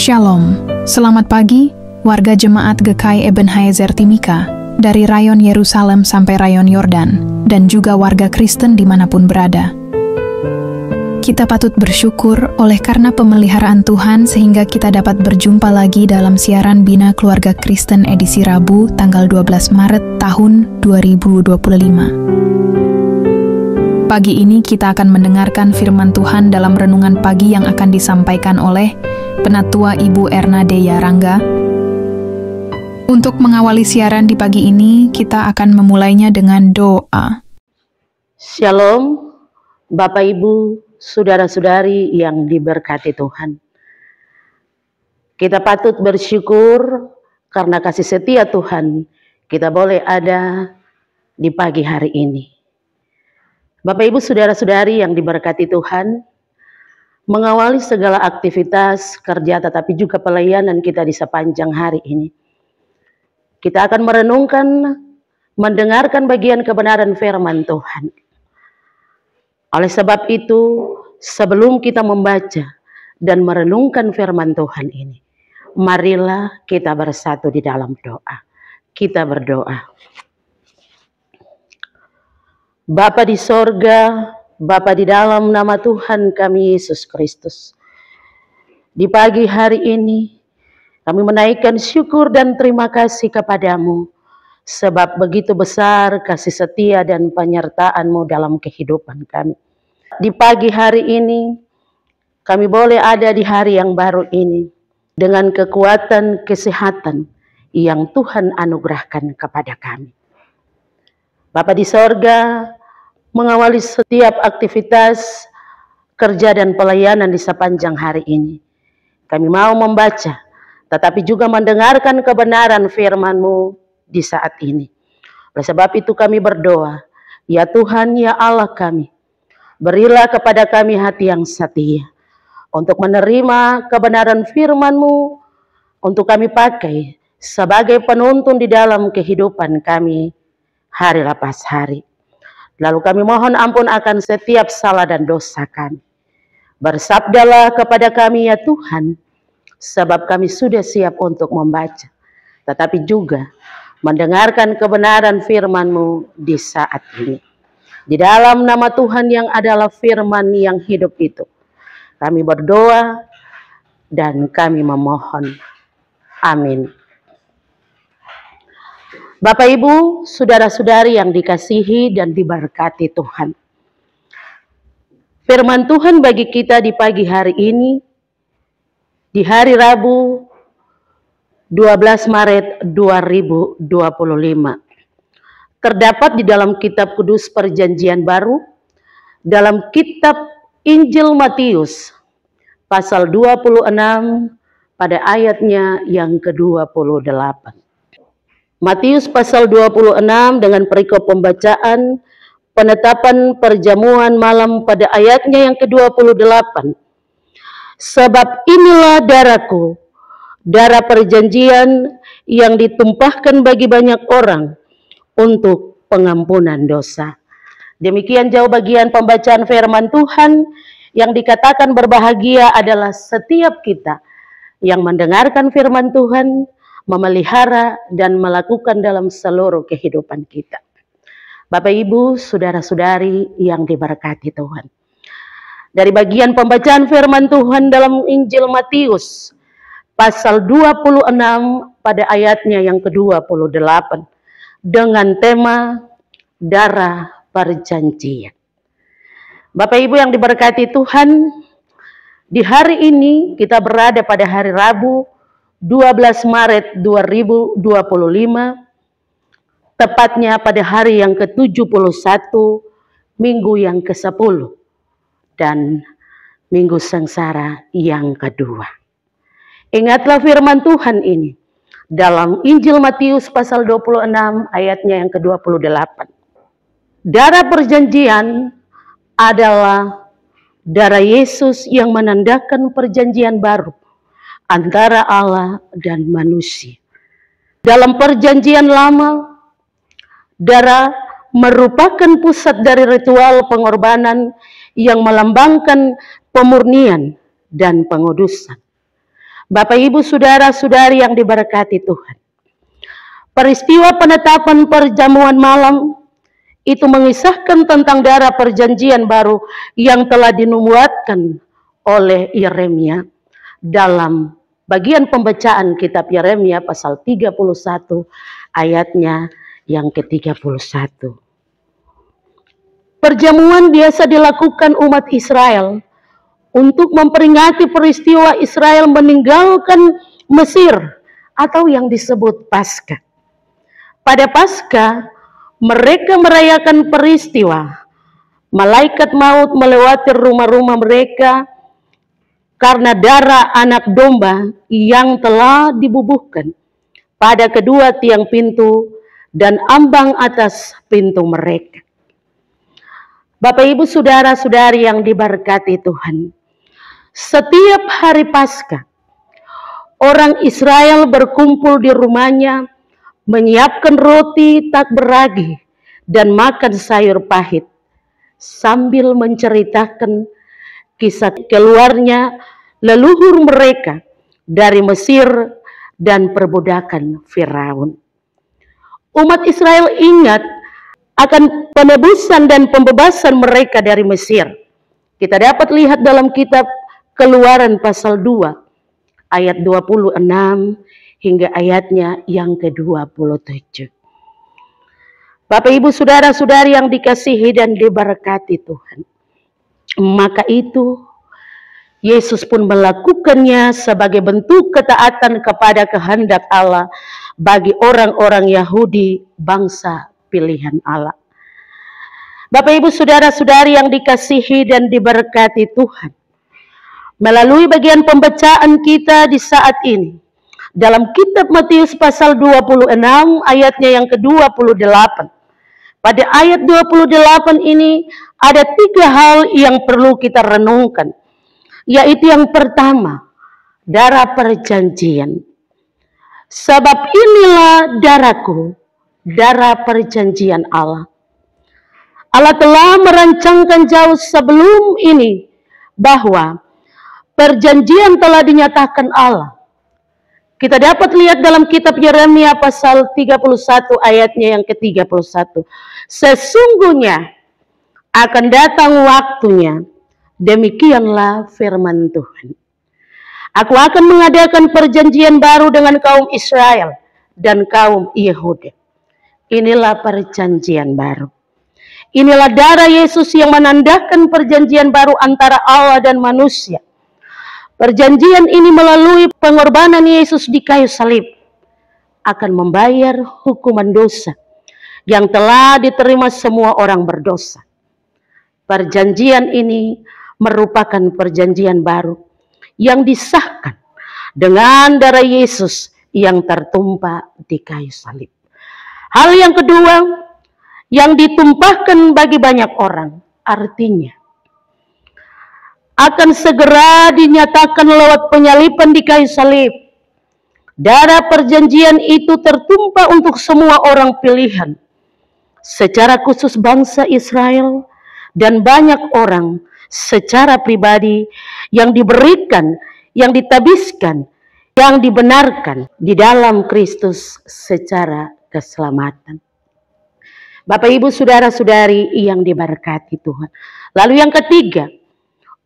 Shalom, selamat pagi, warga jemaat GKI Ebenezer Timika, dari rayon Yerusalem sampai rayon Yordan, dan juga warga Kristen dimanapun berada. Kita patut bersyukur oleh karena pemeliharaan Tuhan sehingga kita dapat berjumpa lagi dalam siaran Bina Keluarga Kristen edisi Rabu tanggal 12 Maret tahun 2025. Pagi ini kita akan mendengarkan firman Tuhan dalam renungan pagi yang akan disampaikan oleh Penatua Ibu Erna Deya Rangga. Untuk mengawali siaran di pagi ini, kita akan memulainya dengan doa. Shalom, Bapak Ibu, Saudara-saudari yang diberkati Tuhan. Kita patut bersyukur karena kasih setia Tuhan, kita boleh ada di pagi hari ini. Bapak Ibu Saudara-saudari yang diberkati Tuhan, mengawali segala aktivitas kerja tetapi juga pelayanan kita di sepanjang hari ini. Kita akan merenungkan, mendengarkan bagian kebenaran firman Tuhan. Oleh sebab itu, sebelum kita membaca dan merenungkan firman Tuhan ini, marilah kita bersatu di dalam doa. Kita berdoa. Bapa di sorga, Bapa di dalam nama Tuhan kami Yesus Kristus. Di pagi hari ini, kami menaikkan syukur dan terima kasih kepadamu, sebab begitu besar kasih setia dan penyertaan-Mu dalam kehidupan kami. Di pagi hari ini, kami boleh ada di hari yang baru ini, dengan kekuatan kesehatan yang Tuhan anugerahkan kepada kami. Bapa di sorga, mengawali setiap aktivitas kerja dan pelayanan di sepanjang hari ini. Kami mau membaca, tetapi juga mendengarkan kebenaran firman-Mu di saat ini. Oleh sebab itu kami berdoa, ya Tuhan, ya Allah kami, berilah kepada kami hati yang setia, untuk menerima kebenaran firman-Mu, untuk kami pakai sebagai penuntun di dalam kehidupan kami, hari lepas hari. Lalu kami mohon ampun akan setiap salah dan dosa kami. Bersabdalah kepada kami ya Tuhan, sebab kami sudah siap untuk membaca, tetapi juga mendengarkan kebenaran firman-Mu di saat ini. Di dalam nama Tuhan yang adalah firman yang hidup itu, kami berdoa dan kami memohon. Amin. Bapak Ibu, Saudara-saudari yang dikasihi dan diberkati Tuhan. Firman Tuhan bagi kita di pagi hari ini, di hari Rabu 12 Maret 2025. Terdapat di dalam kitab Kudus Perjanjian Baru, dalam kitab Injil Matius, pasal 26 pada ayatnya yang ke-28. Matius pasal 26 dengan perikop pembacaan penetapan perjamuan malam pada ayatnya yang ke-28. Sebab inilah darahku, darah perjanjian yang ditumpahkan bagi banyak orang untuk pengampunan dosa. Demikian jauh bagian pembacaan firman Tuhan yang dikatakan berbahagia adalah setiap kita yang mendengarkan firman Tuhan, memelihara dan melakukan dalam seluruh kehidupan kita. Bapak Ibu, Saudara-saudari yang diberkati Tuhan. Dari bagian pembacaan firman Tuhan dalam Injil Matius, pasal 26 pada ayatnya yang ke-28, dengan tema darah perjanjian. Bapak Ibu yang diberkati Tuhan, di hari ini kita berada pada hari Rabu 12 Maret 2025, tepatnya pada hari yang ke-71, minggu yang ke-10, dan minggu sengsara yang kedua. Ingatlah firman Tuhan ini dalam Injil Matius pasal 26 ayatnya yang ke-28. Darah perjanjian adalah darah Yesus yang menandakan perjanjian baru antara Allah dan manusia. Dalam perjanjian lama, darah merupakan pusat dari ritual pengorbanan yang melambangkan pemurnian dan pengudusan. Bapak, Ibu, saudara-saudari yang diberkati Tuhan. Peristiwa penetapan perjamuan malam itu mengisahkan tentang darah perjanjian baru yang telah dinubuatkan oleh Yeremia dalam bagian pembacaan kitab Yeremia pasal 31 ayatnya yang ke-31. Perjamuan biasa dilakukan umat Israel untuk memperingati peristiwa Israel meninggalkan Mesir atau yang disebut Paskah. Pada Paskah, mereka merayakan peristiwa malaikat maut melewati rumah-rumah mereka karena darah anak domba yang telah dibubuhkan pada kedua tiang pintu dan ambang atas pintu mereka. Bapak, Ibu, saudara-saudari yang diberkati Tuhan, setiap hari Paskah, orang Israel berkumpul di rumahnya, menyiapkan roti tak beragi dan makan sayur pahit, sambil menceritakan kisah keluarnya leluhur mereka dari Mesir dan perbudakan Firaun. Umat Israel ingat akan penebusan dan pembebasan mereka dari Mesir. Kita dapat lihat dalam kitab Keluaran pasal 2 ayat 26 hingga ayatnya yang ke-27. Bapak, Ibu, saudara-saudari yang dikasihi dan diberkati Tuhan. Maka itu Yesus pun melakukannya sebagai bentuk ketaatan kepada kehendak Allah bagi orang-orang Yahudi, bangsa pilihan Allah. Bapak, Ibu, saudara-saudari yang dikasihi dan diberkati Tuhan. Melalui bagian pembacaan kita di saat ini, dalam kitab Matius pasal 26 ayatnya yang ke-28. Pada ayat 28 ini ada 3 hal yang perlu kita renungkan. Yaitu yang pertama, darah perjanjian. Sebab inilah darahku, darah perjanjian Allah. Allah telah merancangkan jauh sebelum ini bahwa perjanjian telah dinyatakan Allah. Kita dapat lihat dalam kitab Yeremia pasal 31 ayatnya yang ke-31. Sesungguhnya akan datang waktunya, demikianlah firman Tuhan. Aku akan mengadakan perjanjian baru dengan kaum Israel dan kaum Yehuda. Inilah perjanjian baru. Inilah darah Yesus yang menandakan perjanjian baru antara Allah dan manusia. Perjanjian ini melalui pengorbanan Yesus di kayu salib akan membayar hukuman dosa yang telah diterima semua orang berdosa. Perjanjian ini merupakan perjanjian baru yang disahkan dengan darah Yesus yang tertumpah di kayu salib. Hal yang kedua, yang ditumpahkan bagi banyak orang, artinya akan segera dinyatakan lewat penyaliban di kayu salib. Darah perjanjian itu tertumpah untuk semua orang pilihan, secara khusus bangsa Israel dan banyak orang secara pribadi yang diberikan, yang ditabiskan, yang dibenarkan di dalam Kristus secara keselamatan. Bapak, Ibu, saudara-saudari yang diberkati Tuhan. Lalu yang ketiga,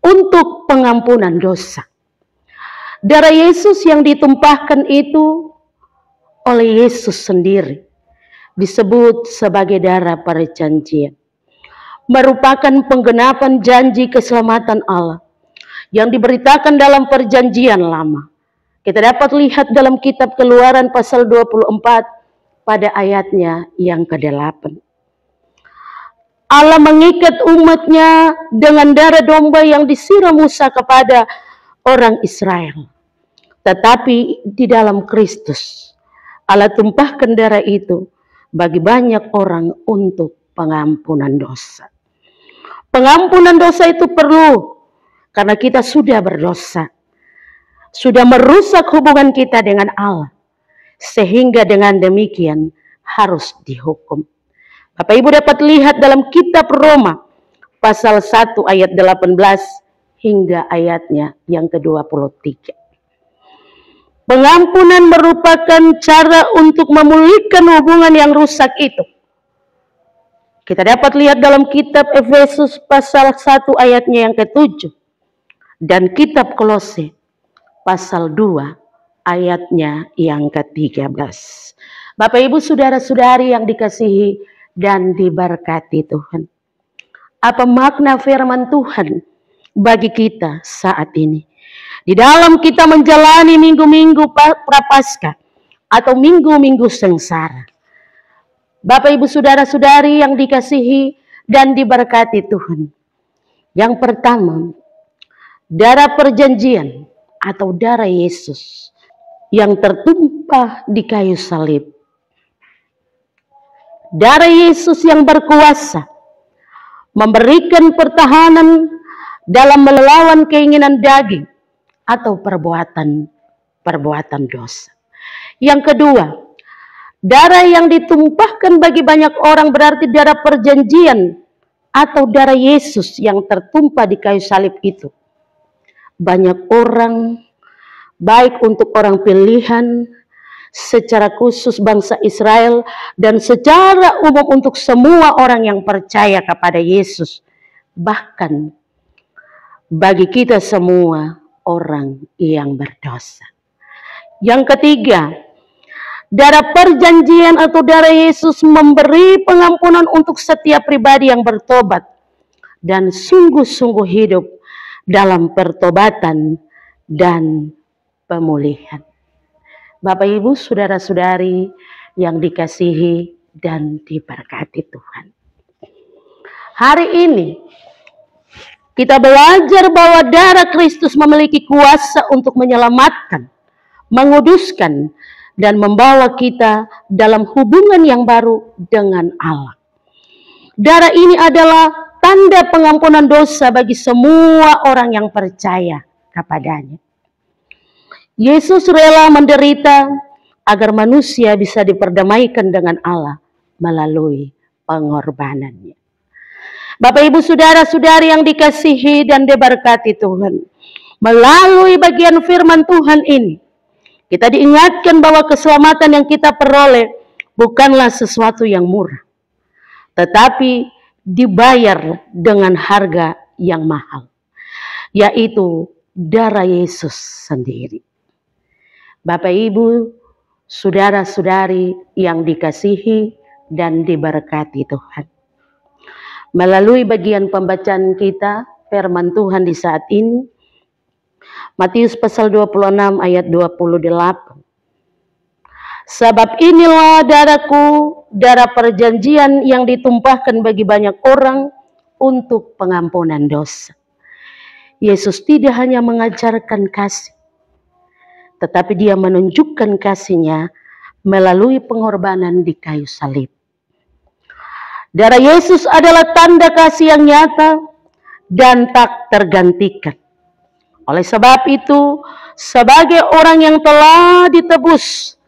untuk pengampunan dosa. Darah Yesus yang ditumpahkan itu oleh Yesus sendiri disebut sebagai darah perjanjian. Merupakan penggenapan janji keselamatan Allah yang diberitakan dalam perjanjian lama. Kita dapat lihat dalam kitab Keluaran pasal 24 pada ayatnya yang ke-8. Allah mengikat umatnya dengan darah domba yang disiram Musa kepada orang Israel. Tetapi di dalam Kristus, Allah tumpahkan darah itu bagi banyak orang untuk pengampunan dosa. Pengampunan dosa itu perlu karena kita sudah berdosa. Sudah merusak hubungan kita dengan Allah. Sehingga dengan demikian harus dihukum. Bapak, Ibu, dapat lihat dalam kitab Roma pasal 1 ayat 18 hingga ayatnya yang ke-23. Pengampunan merupakan cara untuk memulihkan hubungan yang rusak itu. Kita dapat lihat dalam kitab Efesus pasal 1 ayatnya yang ke-7. Dan kitab Kolose pasal 2 ayatnya yang ke-13. Bapak Ibu saudara-saudari yang dikasihi dan diberkati Tuhan. Apa makna firman Tuhan bagi kita saat ini? Di dalam kita menjalani minggu-minggu prapaskah atau minggu-minggu sengsara. Bapak Ibu saudara-saudari yang dikasihi dan diberkati Tuhan. Yang pertama, darah perjanjian atau darah Yesus yang tertumpah di kayu salib. Darah Yesus yang berkuasa memberikan pertahanan dalam melawan keinginan daging atau perbuatan dosa. Yang kedua, darah yang ditumpahkan bagi banyak orang berarti darah perjanjian atau darah Yesus yang tertumpah di kayu salib itu. Banyak orang, baik untuk orang pilihan, secara khusus bangsa Israel, dan secara umum untuk semua orang yang percaya kepada Yesus. Bahkan bagi kita semua orang yang berdosa. Yang ketiga, darah perjanjian atau darah Yesus memberi pengampunan untuk setiap pribadi yang bertobat dan sungguh-sungguh hidup dalam pertobatan dan pemulihan. Bapak Ibu saudara-saudari yang dikasihi dan diberkati Tuhan. Hari ini kita belajar bahwa darah Kristus memiliki kuasa untuk menyelamatkan, menguduskan, dan membawa kita dalam hubungan yang baru dengan Allah. Darah ini adalah tanda pengampunan dosa bagi semua orang yang percaya kepadanya. Yesus rela menderita agar manusia bisa diperdamaikan dengan Allah melalui pengorbanannya. Bapak Ibu saudara-saudari yang dikasihi dan diberkati Tuhan. Melalui bagian firman Tuhan ini, kita diingatkan bahwa keselamatan yang kita peroleh bukanlah sesuatu yang murah, tetapi dibayar dengan harga yang mahal, yaitu darah Yesus sendiri. Bapak Ibu, saudara-saudari yang dikasihi dan diberkati Tuhan. Melalui bagian pembacaan kita, firman Tuhan di saat ini, Matius pasal 26 ayat 28. Sebab inilah darahku, darah perjanjian yang ditumpahkan bagi banyak orang untuk pengampunan dosa. Yesus tidak hanya mengajarkan kasih, tetapi dia menunjukkan kasihnya melalui pengorbanan di kayu salib. Darah Yesus adalah tanda kasih yang nyata dan tak tergantikan. Oleh sebab itu, sebagai orang yang telah ditebus,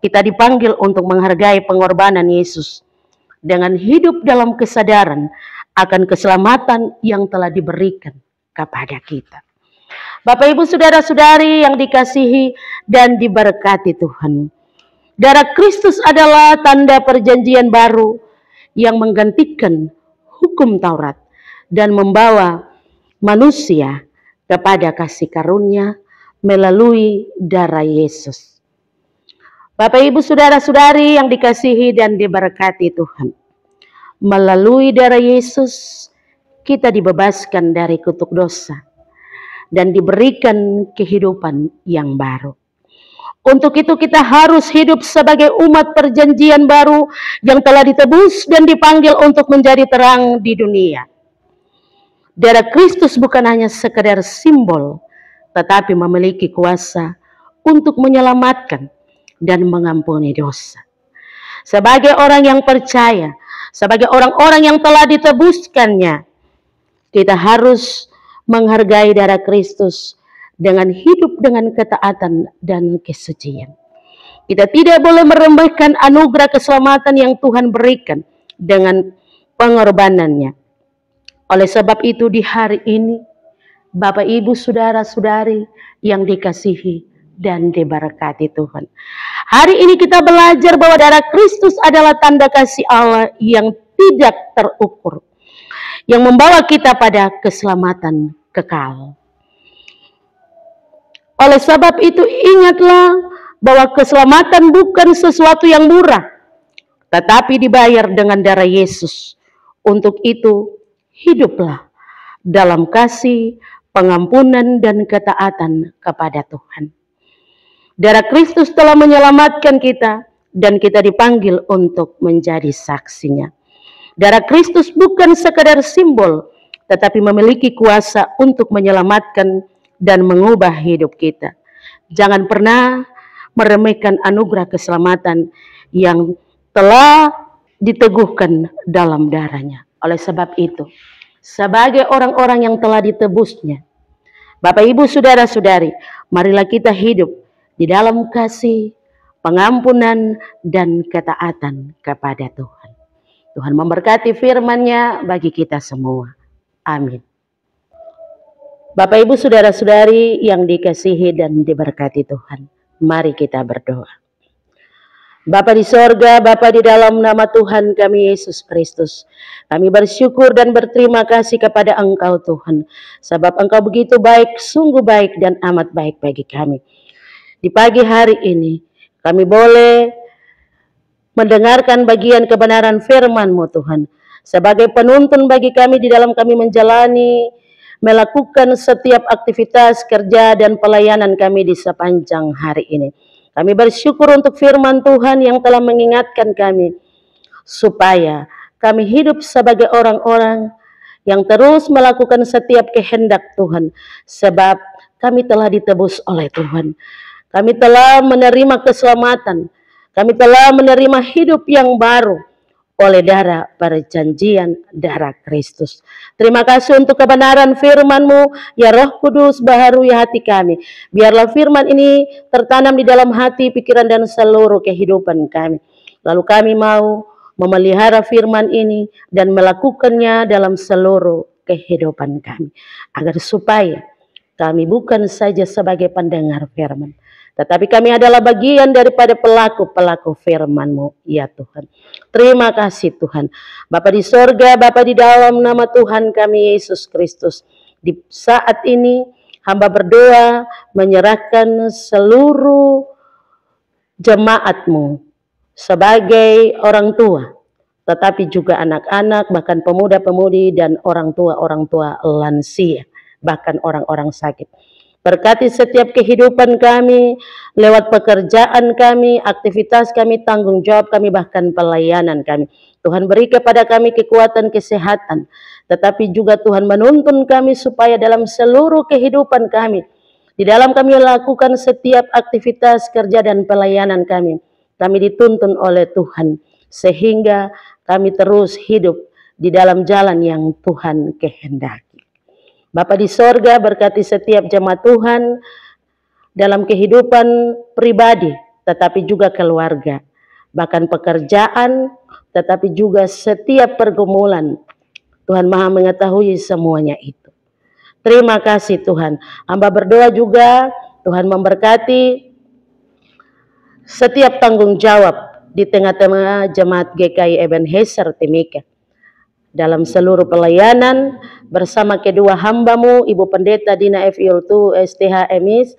kita dipanggil untuk menghargai pengorbanan Yesus dengan hidup dalam kesadaran akan keselamatan yang telah diberikan kepada kita. Bapak Ibu saudara-saudari yang dikasihi dan diberkati Tuhan. Darah Kristus adalah tanda perjanjian baru yang menggantikan hukum Taurat dan membawa manusia kepada kasih karunia melalui darah Yesus. Bapak Ibu saudara-saudari yang dikasihi dan diberkati Tuhan. Melalui darah Yesus kita dibebaskan dari kutuk dosa dan diberikan kehidupan yang baru. Untuk itu kita harus hidup sebagai umat perjanjian baru yang telah ditebus dan dipanggil untuk menjadi terang di dunia. Darah Kristus bukan hanya sekedar simbol, tetapi memiliki kuasa untuk menyelamatkan dan mengampuni dosa. Sebagai orang yang percaya, sebagai orang-orang yang telah ditebuskannya, kita harus menghargai darah Kristus dengan hidup dengan ketaatan dan kesucian. Kita tidak boleh meremehkan anugerah keselamatan yang Tuhan berikan dengan pengorbanannya. Oleh sebab itu di hari ini, Bapak Ibu saudara-saudari yang dikasihi dan diberkati Tuhan. Hari ini kita belajar bahwa darah Kristus adalah tanda kasih Allah yang tidak terukur, yang membawa kita pada keselamatan kekal. Oleh sebab itu ingatlah bahwa keselamatan bukan sesuatu yang murah, tetapi dibayar dengan darah Yesus. Untuk itu hiduplah dalam kasih, pengampunan, dan ketaatan kepada Tuhan. Darah Kristus telah menyelamatkan kita dan kita dipanggil untuk menjadi saksinya. Darah Kristus bukan sekadar simbol, tetapi memiliki kuasa untuk menyelamatkan dan mengubah hidup kita. Jangan pernah meremehkan anugerah keselamatan yang telah diteguhkan dalam darahnya. Oleh sebab itu, sebagai orang-orang yang telah ditebusnya, Bapak, Ibu, Saudara-saudari, marilah kita hidup di dalam kasih, pengampunan, dan ketaatan kepada Tuhan. Tuhan memberkati firman-Nya bagi kita semua. Amin. Bapak, Ibu, Saudara-saudari yang dikasihi dan diberkati Tuhan, mari kita berdoa. Bapa di sorga, Bapa di dalam nama Tuhan kami Yesus Kristus, kami bersyukur dan berterima kasih kepada Engkau Tuhan, sebab Engkau begitu baik, sungguh baik dan amat baik bagi kami. Di pagi hari ini kami boleh mendengarkan bagian kebenaran firman-Mu Tuhan, sebagai penuntun bagi kami di dalam kami melakukan setiap aktivitas kerja dan pelayanan kami di sepanjang hari ini. Kami bersyukur untuk firman Tuhan yang telah mengingatkan kami supaya kami hidup sebagai orang-orang yang terus melakukan setiap kehendak Tuhan, sebab kami telah ditebus oleh Tuhan. Kami telah menerima keselamatan, kami telah menerima hidup yang baru oleh darah perjanjian, darah Kristus. Terima kasih untuk kebenaran firman-Mu, ya Roh Kudus, baharui hati kami. Biarlah firman ini tertanam di dalam hati, pikiran, dan seluruh kehidupan kami. Lalu kami mau memelihara firman ini dan melakukannya dalam seluruh kehidupan kami, agar supaya kami bukan saja sebagai pendengar firman, tetapi kami adalah bagian daripada pelaku-pelaku firman-Mu, ya Tuhan. Terima kasih Tuhan. Bapa di sorga, Bapa di dalam nama Tuhan kami Yesus Kristus. Di saat ini hamba berdoa menyerahkan seluruh jemaat-Mu sebagai orang tua, tetapi juga anak-anak, bahkan pemuda-pemudi dan orang tua lansia, bahkan orang-orang sakit. Berkati setiap kehidupan kami, lewat pekerjaan kami, aktivitas kami, tanggung jawab kami, bahkan pelayanan kami. Tuhan beri kepada kami kekuatan, kesehatan, tetapi juga Tuhan menuntun kami supaya dalam seluruh kehidupan kami, di dalam kami lakukan setiap aktivitas kerja dan pelayanan kami dituntun oleh Tuhan, sehingga kami terus hidup di dalam jalan yang Tuhan kehendaki. Bapa di sorga, berkati setiap jemaat Tuhan dalam kehidupan pribadi, tetapi juga keluarga, bahkan pekerjaan, tetapi juga setiap pergumulan. Tuhan Maha mengetahui semuanya itu. Terima kasih Tuhan. Hamba berdoa juga Tuhan memberkati setiap tanggung jawab di tengah-tengah jemaat GKI Ebenezer Timika, dalam seluruh pelayanan bersama kedua hamba-Mu, Ibu Pendeta Dina F. Yultu STH Emis,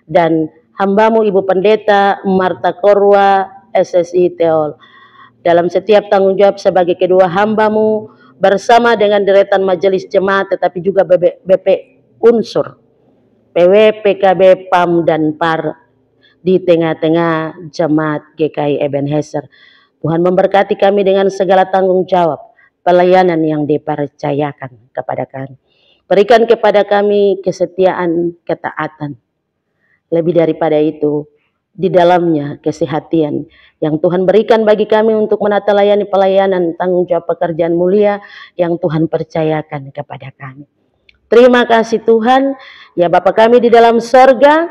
dan hamba-Mu Ibu Pendeta Marta Korwa SSI Teol. Dalam setiap tanggung jawab sebagai kedua hamba-Mu bersama dengan deretan majelis jemaat, tetapi juga BP unsur, PW, PKB, PAM, dan PAR di tengah-tengah jemaat GKI Ebenezer. Tuhan memberkati kami dengan segala tanggung jawab pelayanan yang dipercayakan kepada kami. Berikan kepada kami kesetiaan, ketaatan. Lebih daripada itu, di dalamnya kesehatan yang Tuhan berikan bagi kami untuk menata layani pelayanan tanggung jawab pekerjaan mulia yang Tuhan percayakan kepada kami. Terima kasih Tuhan, ya Bapa kami di dalam sorga,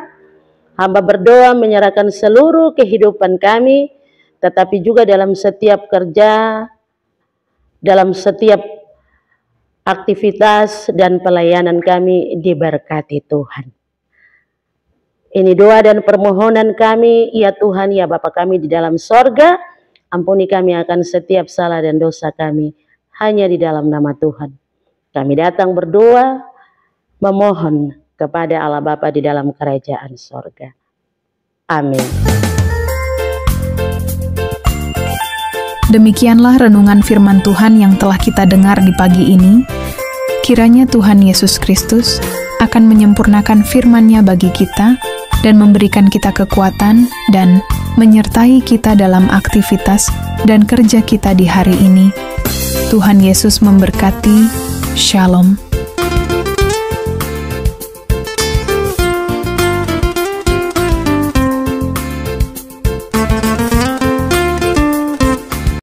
hamba berdoa menyerahkan seluruh kehidupan kami, tetapi juga dalam setiap kerja, dalam setiap aktivitas dan pelayanan kami diberkati Tuhan. Ini doa dan permohonan kami, ya Tuhan, ya Bapa kami di dalam sorga. Ampuni kami akan setiap salah dan dosa kami, hanya di dalam nama Tuhan. Kami datang berdoa, memohon kepada Allah Bapa di dalam kerajaan sorga. Amin. Demikianlah renungan firman Tuhan yang telah kita dengar di pagi ini. Kiranya Tuhan Yesus Kristus akan menyempurnakan firman-Nya bagi kita dan memberikan kita kekuatan dan menyertai kita dalam aktivitas dan kerja kita di hari ini. Tuhan Yesus memberkati. Shalom.